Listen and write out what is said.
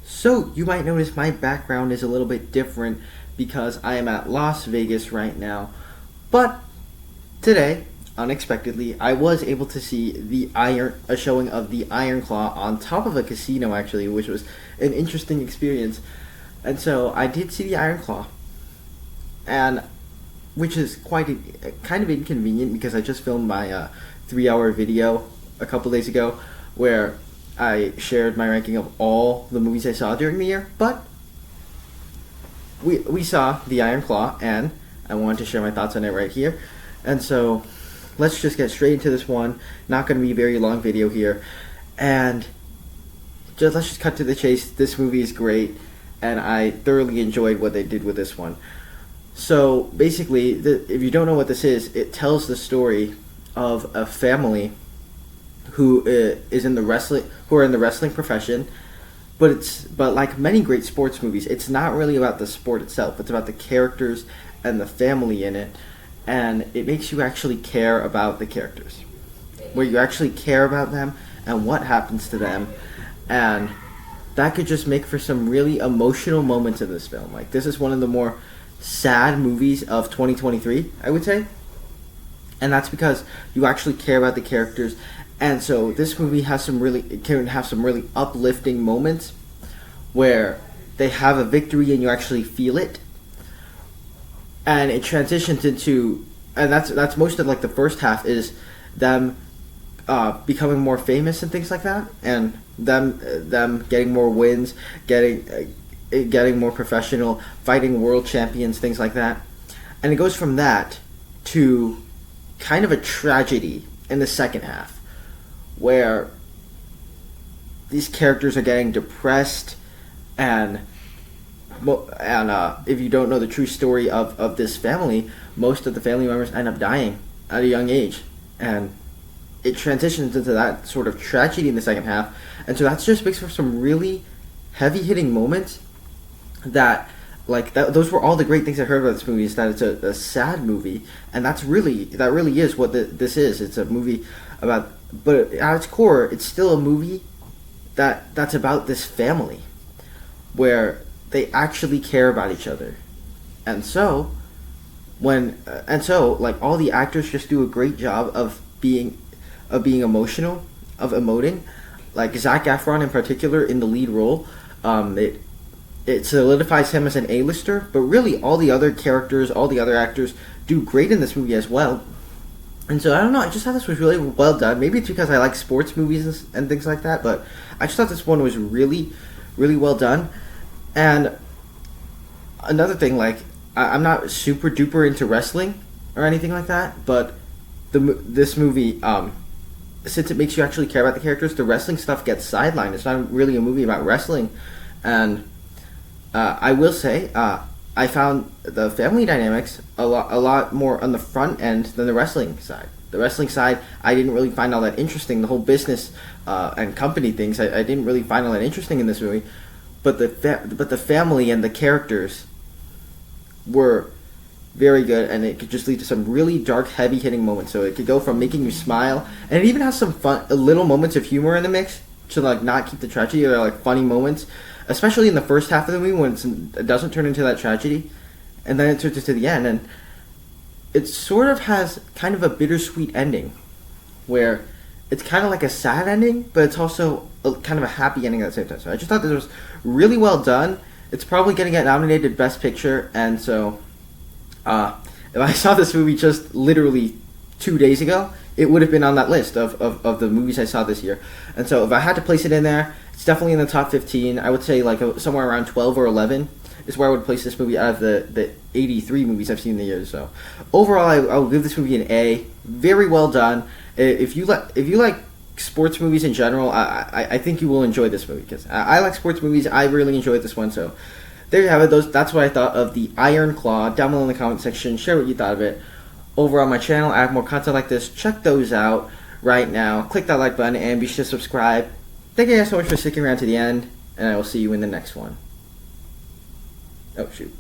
So, you might notice my background is a little bit different because I am at Las Vegas right now. But today, unexpectedly, I was able to see a showing of the Iron Claw on top of a casino actually, which was an interesting experience. And so, I did see the Iron Claw, and which is kind of inconvenient because I just filmed my 3-hour video a couple days ago where I shared my ranking of all the movies I saw during the year. But we saw The Iron Claw, and I wanted to share my thoughts on it right here. And so let's just get straight into this one. Not going to be a very long video here, and let's just cut to the chase. This movie is great, and I thoroughly enjoyed what they did with this one. So basically, if you don't know what this is, it tells the story of a family who is in the wrestling profession, but like many great sports movies, it's not really about the sport itself. It's about the characters and the family in it, and it makes you actually care about the characters, where you actually care about them and what happens to them, and that could just make for some really emotional moments in this film. Like, this is one of the more sad movies of 2023, I would say, and that's because you actually care about the characters. And so this movie can have some really uplifting moments where they have a victory and you actually feel it, and it transitions into, and that's most of like the first half is them becoming more famous and things like that, and them getting more wins, getting more professional, fighting world champions, things like that. And it goes from that to kind of a tragedy in the second half, where these characters are getting depressed, and if you don't know the true story of this family, most of the family members end up dying at a young age, and it transitions into that sort of tragedy in the second half. And so that just makes for some really heavy-hitting moments that, those were all the great things I heard about this movie, is that it's a sad movie, and that really is what this is. It's a movie about, but at its core, it's still a movie that's about this family, where they actually care about each other. And so all the actors just do a great job of being emotional, of emoting. Like Zac Efron in particular in the lead role, it solidifies him as an A-lister, but really all the other characters, all the other actors do great in this movie as well. And so I don't know, I just thought this was really well done. Maybe it's because I like sports movies and things like that, but I just thought this one was really, really well done. And another thing, I'm not super duper into wrestling or anything like that, but this movie, since it makes you actually care about the characters, the wrestling stuff gets sidelined. It's not really a movie about wrestling. And I will say, I found the family dynamics a lot more on the front end than the wrestling side. The wrestling side, I didn't really find all that interesting. The whole business and company things, I didn't really find all that interesting in this movie. But the family and the characters were very good, and it could just lead to some really dark, heavy-hitting moments. So it could go from making you smile, and it even has some fun, little moments of humor in the mix to not keep the tragedy, or funny moments, especially in the first half of the movie when it doesn't turn into that tragedy, and then it turns into the end, and it sort of has kind of a bittersweet ending, where it's kind of like a sad ending, but it's also kind of a happy ending at the same time. So I just thought this was really well done. It's probably going to get nominated Best Picture, and so if I saw this movie just literally 2 days ago, it would have been on that list of the movies I saw this year. And so if I had to place it in there, it's definitely in the top 15. I would say somewhere around 12 or 11 is where I would place this movie out of the 83 movies I've seen in the year. So overall, I will give this movie an A. Very well done. If you like sports movies in general, I think you will enjoy this movie, because I like sports movies. I really enjoyed this one. So there you have it. That's what I thought of the Iron Claw. Down below in the comment section, share what you thought of it. Over on my channel, I have more content like this. Check those out right now. Click that like button and be sure to subscribe. Thank you guys so much for sticking around to the end, and I will see you in the next one. Oh, shoot.